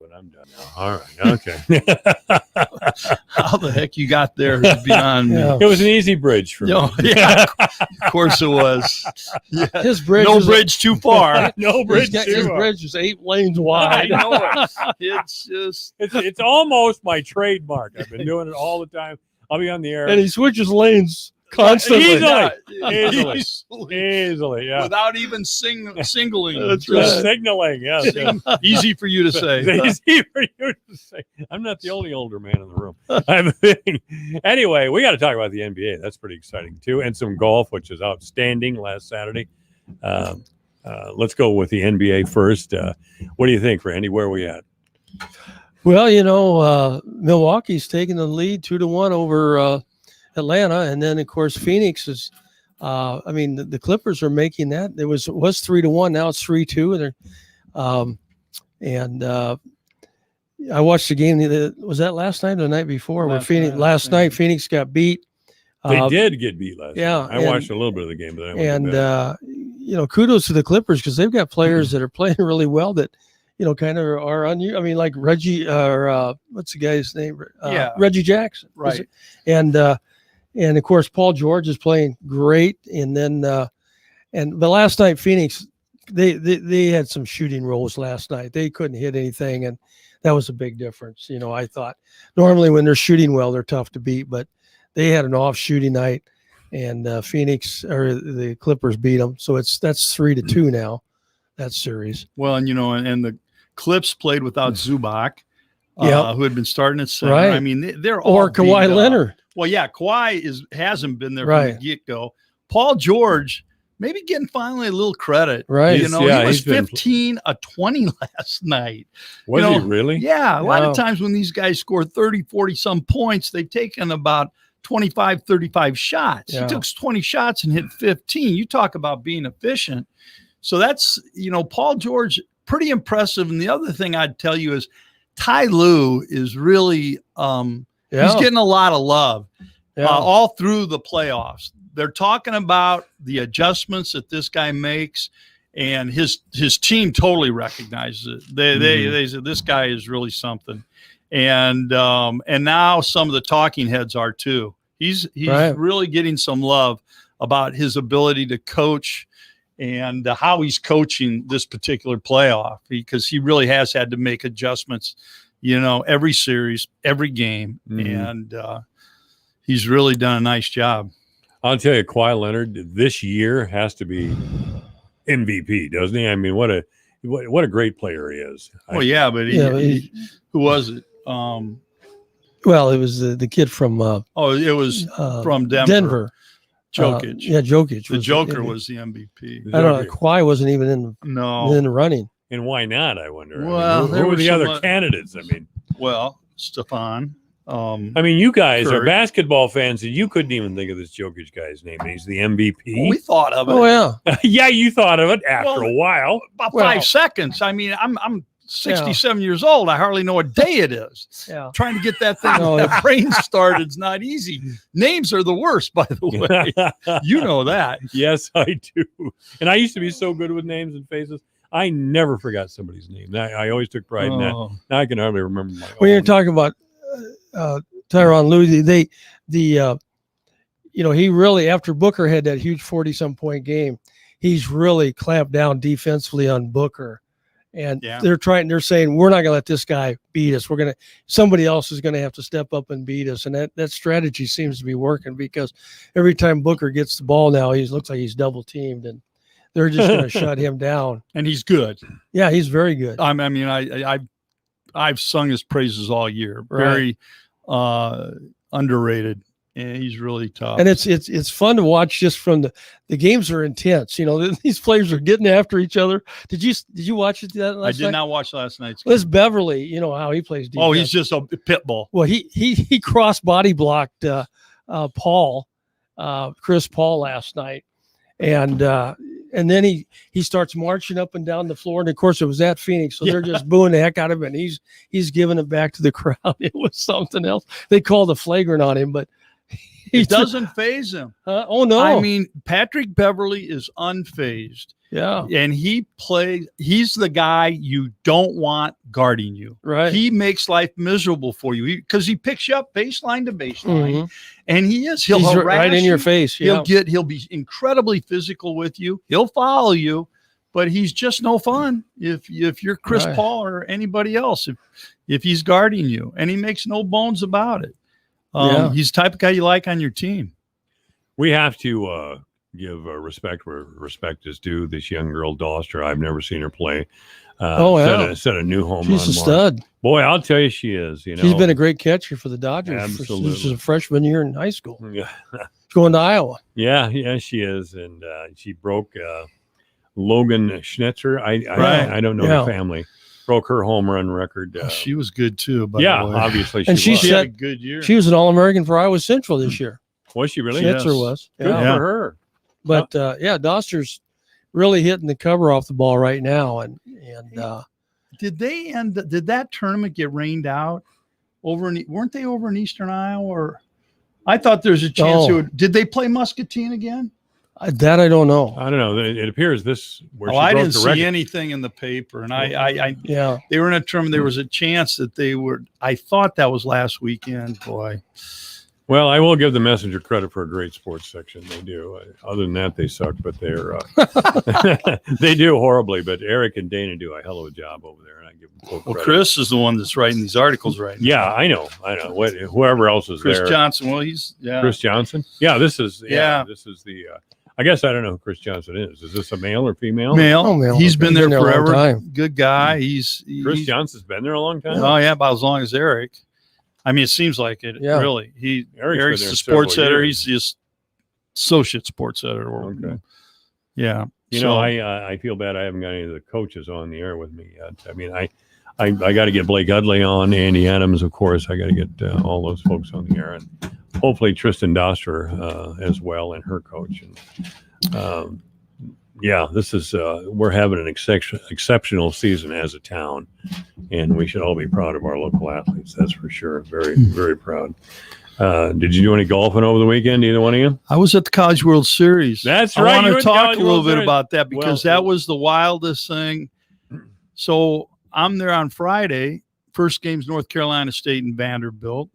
But I'm done now. All right. Okay. How the heck you got there is beyond me. It was an easy bridge for me. Yeah, of course it was. Yeah. His bridge no bridge too far. No bridge too His far. bridge is 8 lanes I wide. know it. It's just It's almost my trademark. I've been doing it all the time. I'll be on the air. And he switches lanes constantly. Easily, yeah. Without even singling. That's Just right. signaling, yes. Easy for you to say. It's easy for you to say. I'm not the only older man in the room. Anyway, we got to talk about the NBA. That's pretty exciting, too. And some golf, which is outstanding last Saturday. Let's go with the NBA first. What do you think, Randy? Where are we at? Well, Milwaukee's taking the lead 2-1 over Atlanta, and then of course Phoenix is. The Clippers are making that. It was 3-1. Now it's 3-2, and I watched the game. Was that last night or the night before? Last night Phoenix got beat. They did get beat last night. I and, watched a little bit of the game, but kudos to the Clippers because they've got players that are playing really well that. Kind of are unusual. I mean, like Reggie, or what's the guy's name? Reggie Jackson, right? And of course, Paul George is playing great. And then, but last night, Phoenix, they had some shooting roles last night. They couldn't hit anything, and that was a big difference. I thought normally when they're shooting well, they're tough to beat, but they had an off shooting night, and Phoenix or the Clippers beat them. So that's 3-2 now. That series. Well, and and the Clips played without Zubac, who had been starting at center. Right. I mean, they're all or Kawhi Leonard. Well, yeah, Kawhi hasn't been there from the get-go. Paul George maybe getting finally a little credit. Right. He was 15 of 20 last night. Was he really? Yeah. A lot of times when these guys score 30, 40 some points, they've taken about 25, 35 shots. Yeah. He took 20 shots and hit 15. You talk about being efficient. So that's, Paul George, pretty impressive. And the other thing I'd tell you is Ty Lue is really, he's getting a lot of love all through the playoffs. They're talking about the adjustments that this guy makes, and his team totally recognizes it. They said this guy is really something. And now some of the talking heads are too. He's really getting some love about his ability to coach and how he's coaching this particular playoff, because he really has had to make adjustments, every series, every game. And he's really done a nice job. I'll tell you, Kawhi Leonard this year has to be MVP, doesn't he? I mean, what a great player he is. Well, but who was it? Well, it was the kid from. It was from Denver. Jokic. Jokic. The Joker was the MVP. I don't know. Kawhi wasn't even in the running. And why not, I wonder? Well, who were the other candidates? I mean, Stefan. You guys Curry. are basketball fans, and you couldn't even think of this Jokic guy's name. He's the MVP. Well, we thought of it. Oh, yeah. Yeah, you thought of it after a while. About 5 seconds. I mean, I'm 67 years old. I hardly know what day it is. Yeah. Trying to get that thing, that brain started is not easy. Names are the worst, by the way. You know that. Yes, I do. And I used to be so good with names and faces. I never forgot somebody's name. I always took pride in that. Now I can hardly remember my own. When you're talking about Tyronn Lue, he really, after Booker had that huge 40-some point game, he's really clamped down defensively on Booker. And they're saying, we're not going to let this guy beat us. Somebody else is going to have to step up and beat us. And that strategy seems to be working, because every time Booker gets the ball now, he looks like he's double teamed, and they're just going to shut him down. And he's good. Yeah, he's very good. I've sung his praises all year. Right. Very underrated. And he's really tough. And it's fun to watch just from the games are intense. These players are getting after each other. Did you watch it that last night? I did not watch last night's game. Well, it's Beverly, how he plays defense. Oh, he's just a pit bull. Well, he cross body blocked Chris Paul last night. And then he starts marching up and down the floor. And of course it was at Phoenix. So they're just booing the heck out of him. And he's giving it back to the crowd. It was something else. They called a flagrant on him, but It doesn't phase him. Oh no! I mean, Patrick Beverly is unfazed. Yeah, and he's the guy you don't want guarding you. right. He makes life miserable for you because he picks you up baseline to baseline, and he'll He's harass right in you. your face. Yeah. He'll be incredibly physical with you. He'll follow you, but he's just no fun if you're Chris Right. Paul or anybody else. If he's guarding you, and he makes no bones about it. He's the type of guy you like on your team. We have to give respect where respect is due. This young girl, Doster, I've never seen her play. Set a new home. She's a stud. Boy, I'll tell you, she is. You know, She's been a great catcher for the Dodgers. Absolutely. She's a freshman year in high school. Yeah, She's going to Iowa. yeah, she is, and she broke Logan Schnitzer. I don't know the family. Broke her home run record. She was good too. By yeah, the way. obviously And she she was. had a good year. She was an All-American for Iowa Central this year. Was she really? Schnitzer Yes. was. Good Yeah. for her. But Doster's really hitting the cover off the ball right now, and Did that tournament get rained out weren't they over in Eastern Iowa? Or I thought there's a chance. Did they play Muscatine again? that I don't know. I don't know. It appears this. Where she I broke didn't the see record. anything in the paper, and I Yeah, they were in a tournament. There was a chance that they were. I thought that was last weekend. Boy, Well, I will give the Messenger credit for a great sports section. They do. Other than that, they suck, but they're they do horribly. But Eric and Dana do a hell of a job over there, and I give them full well, credit. Chris is the one that's writing these articles right now. Yeah, I know. Whoever else is Chris there. Johnson. Well, Chris Johnson. Yeah, this is. Yeah. This is the. I guess I don't know who Chris Johnson is. Is this a male or female? male. Oh, male. He's been there Been there a long forever. time. Good guy. Chris Johnson's been there a long time. Oh yeah, about as long as Eric. I mean, it seems like it. Yeah. Really, Eric's been there the sports several editor. years. He's just associate sports editor. Okay. Yeah. You know, I feel bad I haven't got any of the coaches on the air with me yet. I mean, I got to get Blake Udley on, Andy Adams, of course. I got to get all those folks on the air, and hopefully Tristan Doster as well, and her coach. And yeah, this is we're having an exceptional season as a town, and we should all be proud of our local athletes. That's for sure. Very, very proud. Did you do any golfing over the weekend? Either one of you? I was at the College World Series. That's I right. want You to went to talk College a little World bit Series. about that because Well, that was the wildest thing. So I'm there on Friday. First game's North Carolina State and Vanderbilt.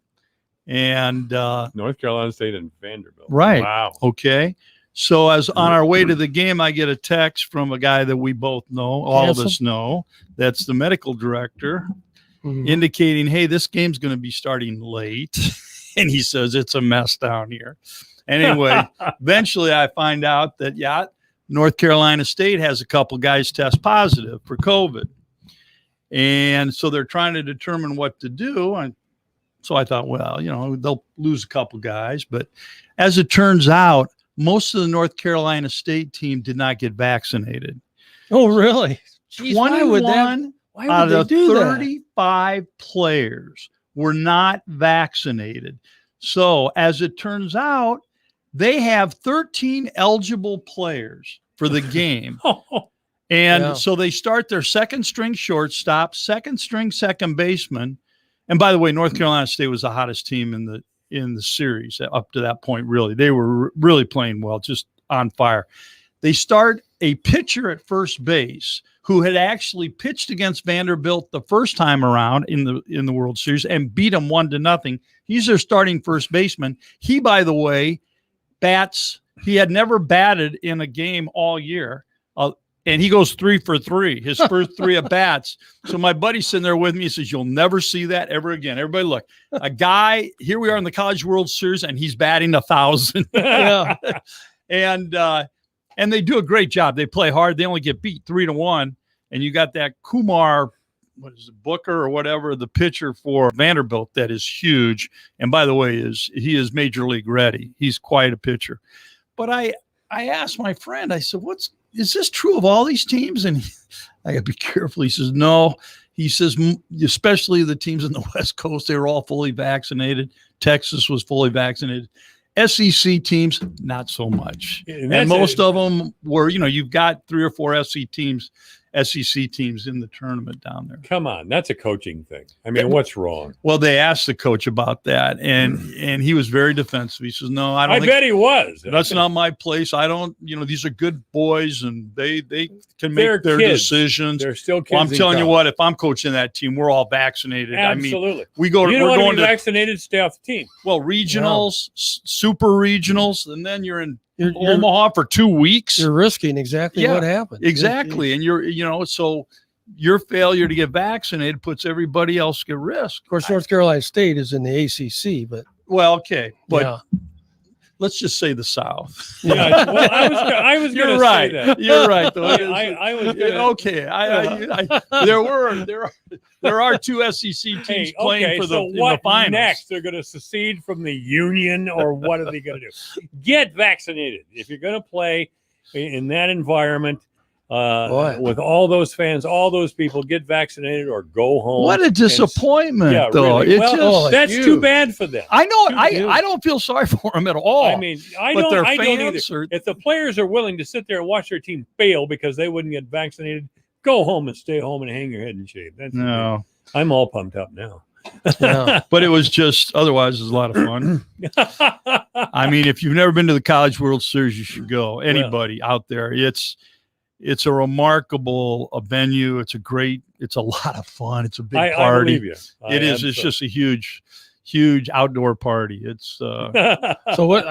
And North Carolina State and Vanderbilt. Right. Wow. okay. So as on our way to the game, I get a text from a guy that we both know, all of us know. That's the medical director, indicating, hey, this game's going to be starting late. And he says, it's a mess down here. Anyway, eventually I find out that, North Carolina State has a couple guys test positive for COVID. And so they're trying to determine what to do. And so I thought, well, they'll lose a couple guys. But as it turns out, most of the North Carolina State team did not get vaccinated. Oh, really? Jeez, why would out they of do that? 35 players were not vaccinated. So as it turns out, they have 13 eligible players for the game. And so they start their second string shortstop, second string second baseman. And by the way, North Carolina State was the hottest team in the series up to that point. Really, they were really playing well, just on fire. They start a pitcher at first base who had actually pitched against Vanderbilt the first time around in the World Series and beat them 1-0. He's their starting first baseman. He, by the way, bats. He had never batted in a game all year. And he goes 3 for 3, his first 3 at bats. So my buddy's sitting there with me. He says, you'll never see that ever again. Everybody look, a guy, here we are in the College World Series, and he's batting 1,000. Yeah. And they do a great job. They play hard. They only get beat 3-1. And you got that Kumar, Booker or whatever, the pitcher for Vanderbilt that is huge. And by the way, he is major league ready. He's quite a pitcher. But I asked my friend, I said, is this true of all these teams? And I got to be careful. He says, no. He says, especially the teams in the West Coast, they were all fully vaccinated. Texas was fully vaccinated. SEC teams, not so much. And most of them were, you've got 3 or 4 SEC SEC teams in the tournament down there. Come on, that's a coaching thing. I mean, what's wrong? Well, they asked the coach about that, and he was very defensive. He says, "No, I don't. I bet he was. That's not my place. I don't. These are good boys, and they can make They're their kids. decisions. They're still kids. Well, I'm in telling you college. what. If I'm coaching that team, we're all vaccinated. Absolutely. I mean, we go. You don't we're want to going be to vaccinated. Stay off the team. well regionals, super regionals, and then you're in You're- Omaha for 2 weeks. You're risking exactly Yeah, what happened. Exactly, and so your failure to get vaccinated puts everybody else at risk. Of course, North Carolina State is in the ACC, but Well, okay, but yeah. let's just say the South. Yeah. Well, I was going You're to right. say that. You're right. Though. I was going to. Okay. There are 2 SEC teams Hey, playing okay, for the, so in what the finals. next? They're going to secede from the union, or what are they going to do? Get vaccinated if you're going to play in that environment with all those fans, all those people. Get vaccinated or go home. What a disappointment, Yeah, though. really. It's Well, just, that's too bad for them. I know. Huge. I don't feel sorry for them at all. I mean, I but their don't either. fans are. If the players are willing to sit there and watch their team fail because they wouldn't get vaccinated, go home and stay home and hang your head and shave. That's No, I'm all pumped up now. Yeah. but it was just otherwise. It was a lot of fun. I mean, if you've never been to the College World Series, you should go. Anybody out there, it's a remarkable venue. It's a lot of fun. It's a big I party. believe you. It is. It's just a huge outdoor party. It's So what?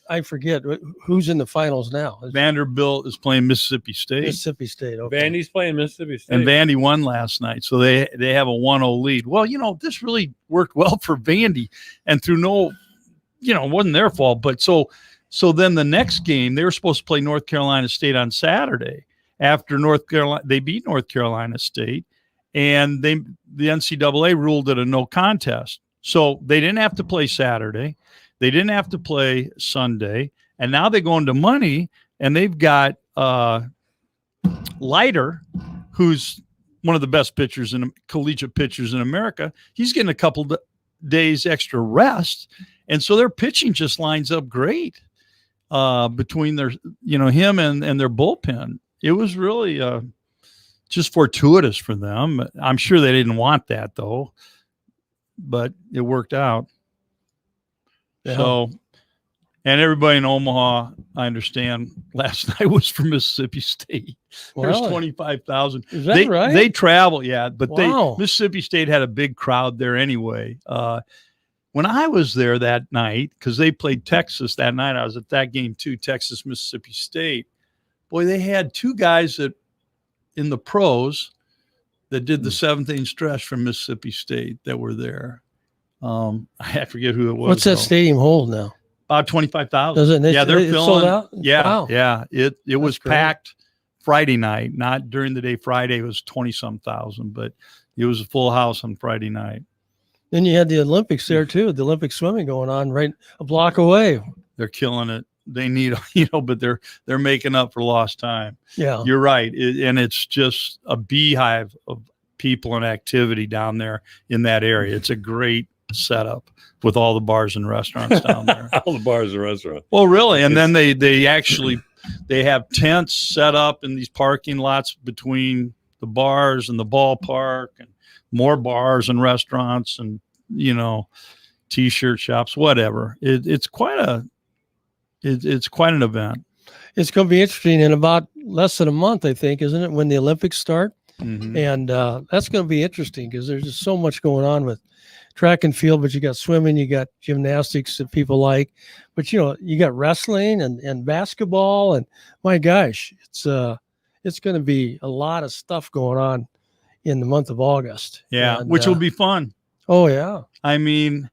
I forget who's in the finals now. It's Vanderbilt is playing Mississippi State, Mississippi State. Okay. Vandy's playing Mississippi State. and Vandy won last night, so they have a 1-0 lead. Well, this really worked well for Vandy, and through it wasn't their fault. But so then the next game, they were supposed to play North Carolina State on Saturday. After they beat North Carolina State, and the NCAA ruled it a no contest. So they didn't have to play Saturday. They didn't have to play Sunday. And now they go into money, and they've got Leiter, who's one of the best pitchers collegiate pitchers in America. He's getting a couple days extra rest. And so their pitching just lines up great between their, him and their bullpen. It was really just fortuitous for them. I'm sure they didn't want that, though, but it worked out. Yeah. So, and everybody in Omaha, I understand, last night was from Mississippi State. There's Really? 25,000. Is that right? They travel, yeah, but Wow. Mississippi State had a big crowd there anyway. When I was there that night, because they played Texas that night, I was at that game too, Texas, Mississippi State. Boy, they had 2 guys in the pros that did the 7th-inning stretch from Mississippi State that were there. I forget who it was. What's that though. stadium hold now? About 25,000. Does it? Yeah, they're it's filling. sold out. Yeah, Wow. yeah. It was great. packed Friday night, not during the day. Friday it was 20-some thousand, but it was a full house on Friday night. Then you had the Olympics there too. The Olympic swimming going on right a block away. They're killing it. They need, but they're making up for lost time. Yeah. You're right, and it's just a beehive of people and activity down there in that area. It's a great setup with all the bars and restaurants down there. All the bars and restaurants. Well, really, and then they have tents set up in these parking lots between the bars and the ballpark, and more bars and restaurants, and t-shirt shops, whatever. It's quite an event. It's going to be interesting in about less than a month, I think, isn't it, when the Olympics start? Mhm. And that's going to be interesting because there's just so much going on with track and field, but you got swimming, you got gymnastics that people like, but you got wrestling and basketball, and my gosh, it's going to be a lot of stuff going on in the month of August. Yeah, And, which will be fun. Oh yeah. I mean,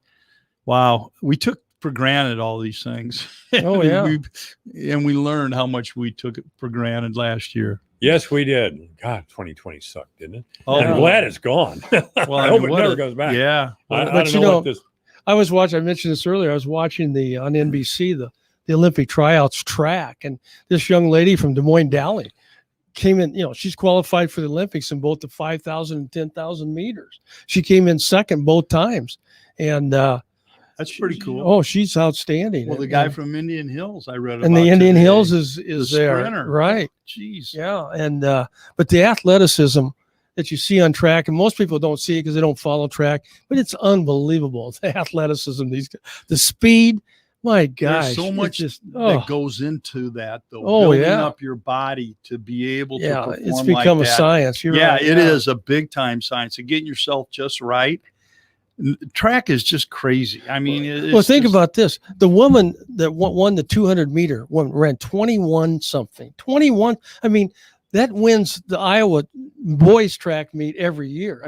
wow, we took for granted all these things. Oh, yeah. we learned how much we took it for granted last year. Yes, we did. God, 2020 sucked, didn't it? Oh, I'm glad it's gone. Well, I hope it never goes back. Yeah. I But don't know what this. I mentioned this earlier. I was watching on NBC the Olympic tryouts track, and this young lady from Des Moines Valley came in. She's qualified for the Olympics in both the 5,000 and 10,000 meters. She came in second both times, and That's pretty cool. Oh, she's outstanding. Well, the guy from Indian Hills, I read about. And the Indian today. Hills is The there, sprinter. right? Jeez. Yeah, and but the athleticism that you see on track, and most people don't see it because they don't follow track, but it's unbelievable. The athleticism, the speed. My gosh, There's so much that goes into that, though. Building up your body to be able to perform it's become like a that. science. You're right. It is a big time science. And getting yourself just right. Track is just crazy. I mean, think about this. The woman that won the 200 meter ran 21 something. 21. I mean, that wins the Iowa boys track meet every year. I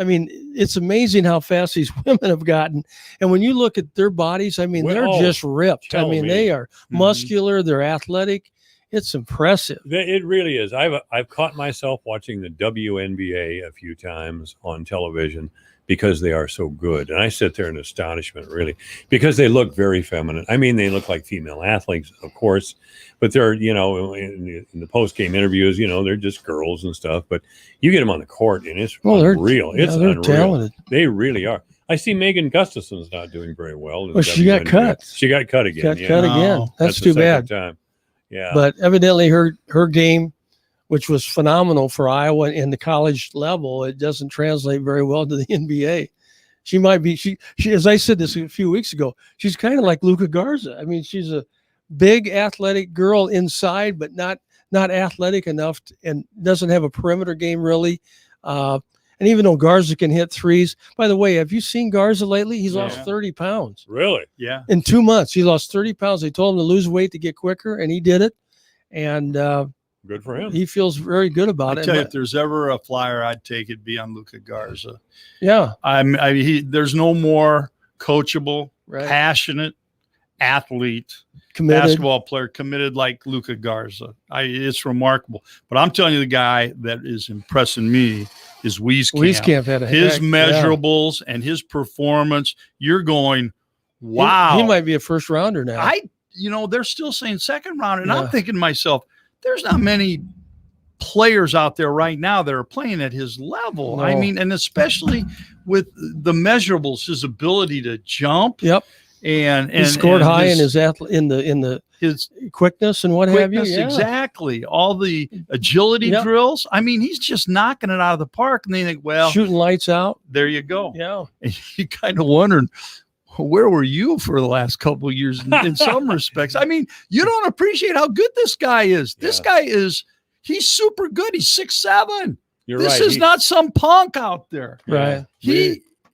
mean, it's amazing how fast these women have gotten. And when you look at their bodies, I mean, they're just ripped. I mean, they are muscular. They're athletic. It's impressive. It really is. I've caught myself watching the WNBA a few times on television because they are so good. And I sit there in astonishment, really, because they look very feminine. I mean, they look like female athletes, of course, but they're, in the post-game interviews, they're just girls and stuff. But you get them on the court, and it's unreal. It's unreal. Talented. They really are. I see Megan Gustafson's not doing very well. Well, she got cut. She got cut again. Cut again. That's too bad. Time. Yeah. But evidently her game, which was phenomenal for Iowa in the college level, it doesn't translate very well to the NBA. She might be, she as I said this a few weeks ago, she's kind of like Luka Garza. I mean, she's a big athletic girl inside, but not athletic enough and doesn't have a perimeter game really. And even though Garza can hit threes, by the way, have you seen Garza lately? He's lost 30 pounds. Really? Yeah. In 2 months, he lost 30 pounds. They told him to lose weight to get quicker, and he did it. And good for him. He feels very good about I it. tell you, if there's ever a flyer I'd take, it'd be on Luka Garza. Yeah. There's no more coachable, passionate athlete, committed basketball player committed like Luka Garza. It's remarkable. But I'm telling you, the guy that is impressing me is Wieskamp. Wieskamp had his measurables and his performance. You're going, wow. He might be a first rounder now. They're still saying second rounder. And I'm thinking to myself, there's not many players out there right now that are playing at his level. No. I mean, and especially with the measurables, his ability to jump. Yep. And he scored high in his quickness and what have you. Yeah. Exactly. All the agility drills. I mean, he's just knocking it out of the park. And they think, well, shooting lights out. There you go. Yeah. And you kind of wondering, where were you for the last couple of years in some respects? I mean, you don't appreciate how good this guy is. This guy he's super good. He's 6'7". This is not some punk out there. Right.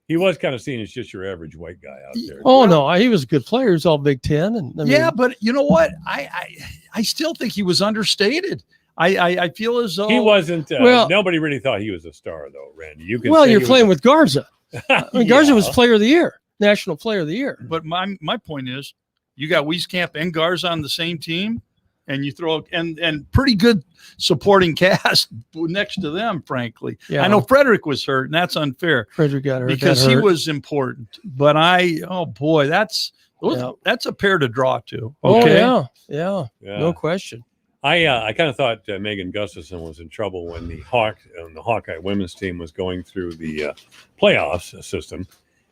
He was kind of seen as just your average white guy out there. Oh, no, he was a good player. He was all Big Ten. And but you know what? I still think he was understated. I feel as though he wasn't. Nobody really thought he was a star, though, Randy. You're playing with Garza. Garza was Player of the Year, National Player of the Year. But my point is, you got Wieskamp and Garza on the same team, and you throw and pretty good supporting cast next to them, frankly. Yeah. I know Frederick was hurt, and that's unfair. Frederick got hurt because he was important. But that's a pair to draw to. Okay? Oh, yeah. No question. I kind of thought Megan Gustafson was in trouble when the Hawkeye women's team was going through the playoffs system,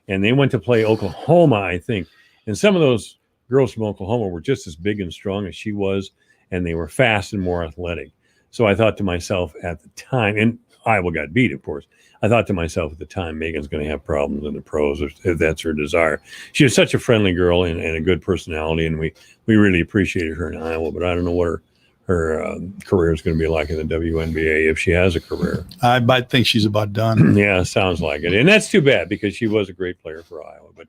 and they went to play Oklahoma, I think. And some of those girls from Oklahoma were just as big and strong as she was, and they were fast and more athletic. So I thought to myself at the time, and Iowa got beat, of course. I thought to myself at the time, Megan's going to have problems in the pros if that's her desire. She was such a friendly girl and a good personality, and we really appreciated her in Iowa. But I don't know what her career is going to be like in the WNBA if she has a career. I think she's about done. Yeah, sounds like it. And that's too bad because she was a great player for Iowa. But,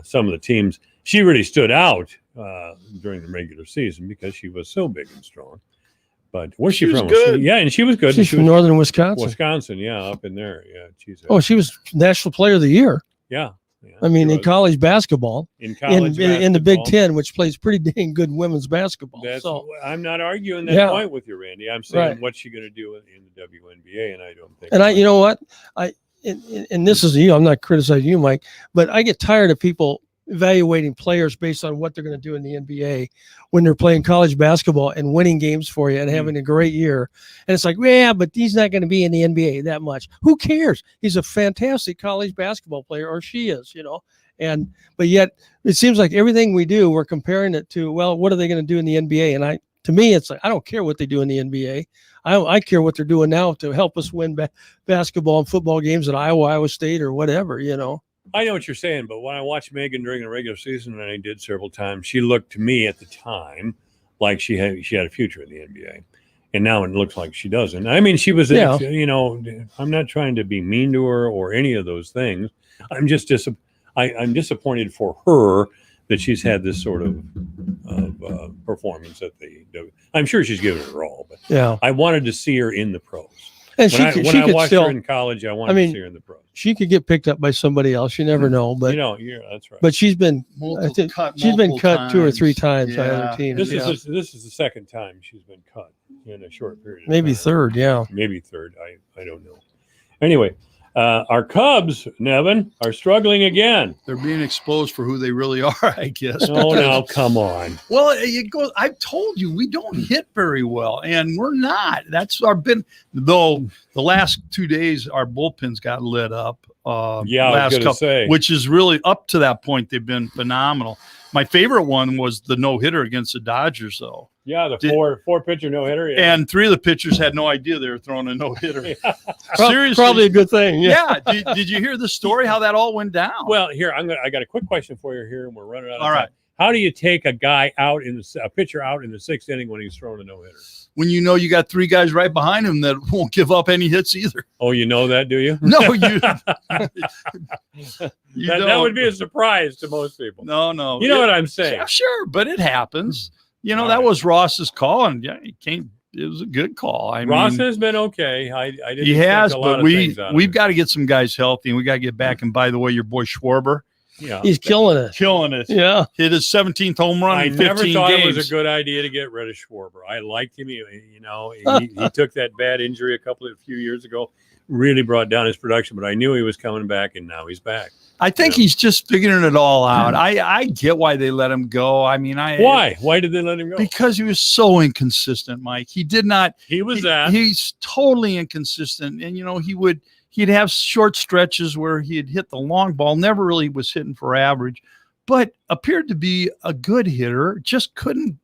some of the teams, she really stood out during the regular season because she was so big and strong. But where's she from? Good. Yeah, and she was good. She's from northern Wisconsin. Wisconsin, yeah, up in there. Yeah, she was National Player of the Year. Yeah. I mean, in college basketball, in the Big Ten, which plays pretty dang good women's basketball. I'm not arguing that point with you, Randy. I'm saying what's she going to do in the WNBA, and I don't think. And you know what, and this is you. I'm not criticizing you, Mike, but I get tired of people evaluating players based on what they're going to do in the NBA when they're playing college basketball and winning games for you and having a great year. And it's like, yeah, but he's not going to be in the NBA that much. Who cares? He's a fantastic college basketball player, or she is, But yet it seems like everything we do, we're comparing it to, well, what are they going to do in the NBA? And to me, it's like, I don't care what they do in the NBA. I care what they're doing now to help us win basketball and football games at Iowa State or whatever, you know. I know what you're saying, but when I watched Megan during the regular season, and I did several times, she looked to me at the time like she had a future in the NBA, and now it looks like she doesn't. I mean, she was, you know, I'm not trying to be mean to her or any of those things. I'm just I'm disappointed for her that she's had this sort of performance at the. I'm sure she's given it her all, but yeah, I wanted to see her in the pros. And when I watched her in college, I wanted to see her in the pros. She could get picked up by somebody else. You never know, but that's right. But she's been cut 2 or 3 times by other teams. This is the second time she's been cut in a short period. Maybe third, yeah. Maybe third. I don't know. Anyway, our Cubs, Neven, are struggling again. They're being exposed for who they really are, I guess. Oh, now come on. Well, it goes. I've told you we don't hit very well, and we're not. That's our been. Though the last 2 days, our bullpens got lit up. I was going to say, which is really up to that point. They've been phenomenal. My favorite one was the no hitter against the Dodgers, though. Yeah, the four pitcher no hitter. Yeah. And 3 of the pitchers had no idea they were throwing a no hitter. Yeah. Seriously, probably a good thing. Yeah. Did you hear the story how that all went down? Well, here I got a quick question for you here, and we're running out of time. All right. How do you take a guy out a pitcher out in the 6th inning when he's throwing a no hitter? When you know you got 3 guys right behind him that won't give up any hits either. Oh, you know that, do you? No, you. That would be a surprise to most people. No. You know what I'm saying? Yeah, sure, but it happens. You know, All that right. was Ross's call, and yeah, he came. It was a good call. Ross has been okay. I didn't. He has, a lot but of things out of we've him. got to get some guys healthy, and we got to get back. And by the way, your boy Schwarber, He's killing it. Yeah, hit his 17th home run. I in 15 never thought games. it was a good idea to get rid of Schwarber. I liked him. He took that bad injury a few years ago, really brought down his production. But I knew he was coming back, and now he's back. I think he's just figuring it all out. I get why they let him go. I mean, why? Why did they let him go? Because he was so inconsistent, Mike. He did not. He's totally inconsistent, and he'd have short stretches where he'd hit the long ball. Never really was hitting for average, but appeared to be a good hitter. Just couldn't